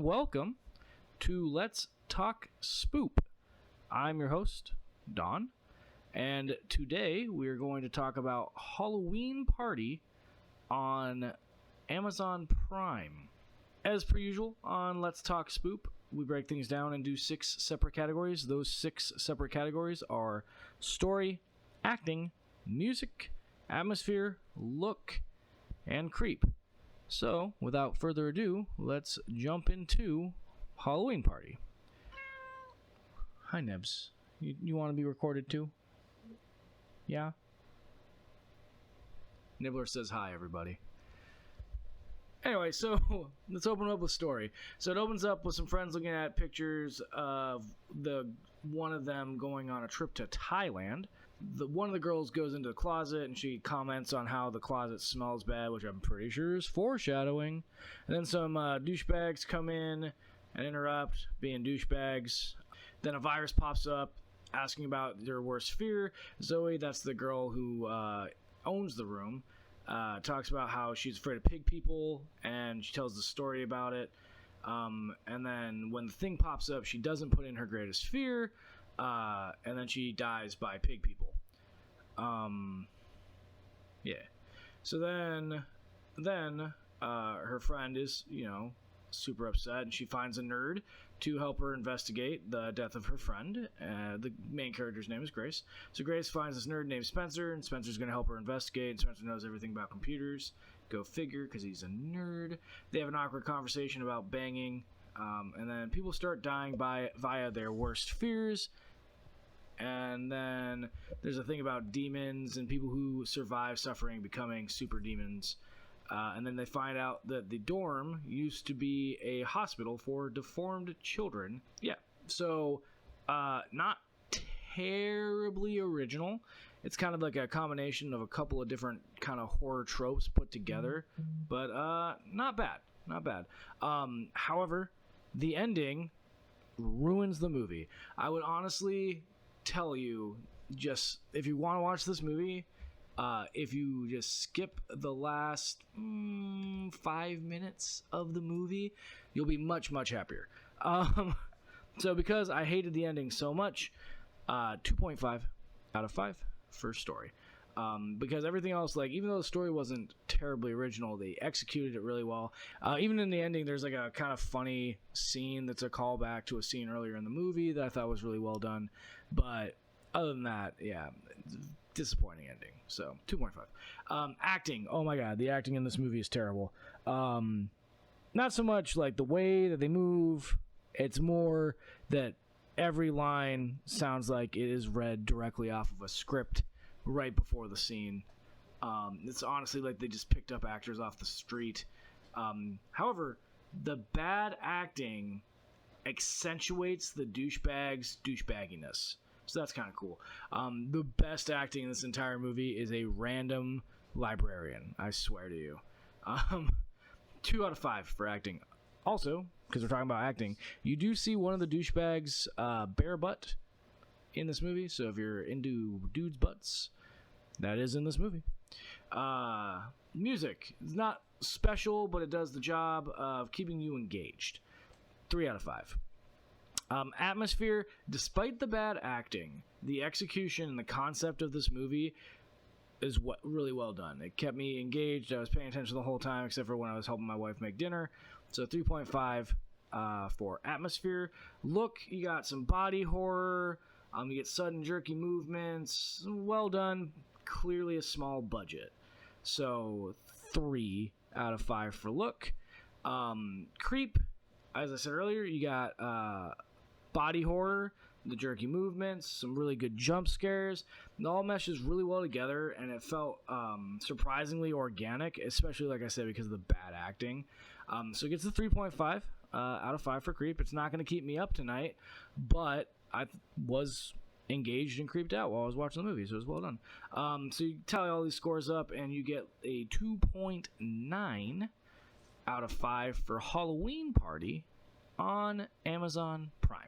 welcome to Let's Talk Spoop. I'm your host, Don, and today we're going to talk about Halloween Party on Amazon Prime. As per usual, on Let's Talk Spoop, we break things down and do 6 separate categories. Those 6 separate categories are story, acting, music, atmosphere, look, and creep. So, without further ado, let's jump into Halloween Party. Hi, Nebs. You want to be recorded too? Yeah? Nibbler says hi, everybody. Anyway, so let's open up with story. So it opens up with some friends looking at pictures of one of them going on a trip to Thailand. One of the girls goes into the closet and she comments on how the closet smells bad, which I'm pretty sure is foreshadowing. And then some douchebags come in and interrupt, being douchebags. Then a virus pops up asking about their worst fear. Zoe, that's the girl who owns the room, talks about how she's afraid of pig people, and she tells the story about it. And then when the thing pops up, she doesn't put in her greatest fear, and then she dies by pig people. Yeah. So then her friend is, super upset, and she finds a nerd to help her investigate the death of her friend. The main character's name is Grace. So Grace finds this nerd named Spencer, and Spencer's going to help her investigate, and Spencer knows everything about computers. Go figure, because he's a nerd. They have an awkward conversation about banging, and then people start dying via their worst fears. And then there's a thing about demons and people who survive suffering becoming super demons. And then they find out that the dorm used to be a hospital for deformed children. Yeah, so not terribly original. It's kind of like a combination of a couple of different kind of horror tropes put together. But not bad. Not bad. However, the ending ruins the movie. I would honestly tell you, just if you want to watch this movie, if you just skip the last 5 minutes of the movie, you'll be much, much happier. So because I hated the ending so much, 2.5 out of 5 for story. Because everything else, even though the story wasn't terribly original, they executed it really well. Even in the ending, there's a kind of funny scene that's a callback to a scene earlier in the movie that I thought was really well done. But other than that, yeah, disappointing ending. So 2.5. Acting, oh my god, the acting in this movie is terrible. Not so much the way that they move, it's more that every line sounds like it is read directly off of a script right before the scene. It's honestly they just picked up actors off the street. However, the bad acting accentuates the douchebag's douchebagginess. So that's kind of cool. The best acting in this entire movie is a random librarian. I swear to you. 2 out of 5 for acting. Also, because we're talking about acting, you do see one of the douchebags bare butt in this movie. So if you're into dudes' butts, that is in this movie. Music is not special, but it does the job of keeping you engaged. 3 out of 5. Atmosphere, despite the bad acting, the execution and the concept of this movie is really well done. It kept me engaged. I was paying attention the whole time, except for when I was helping my wife make dinner. So 3.5 for atmosphere. Look, you got some body horror. You get sudden jerky movements. Well done. Clearly a small budget. So 3 out of 5 for look. Creep, as I said earlier, you got body horror, the jerky movements, some really good jump scares. It all meshes really well together, and it felt surprisingly organic, especially, like I said, because of the bad acting. So it gets a 3.5 out of 5 for Creep. It's not going to keep me up tonight, but I was engaged and creeped out while I was watching the movie, so it was well done. So you tally all these scores up, and you get a 2.9 out of 5 for Halloween Party on Amazon Prime.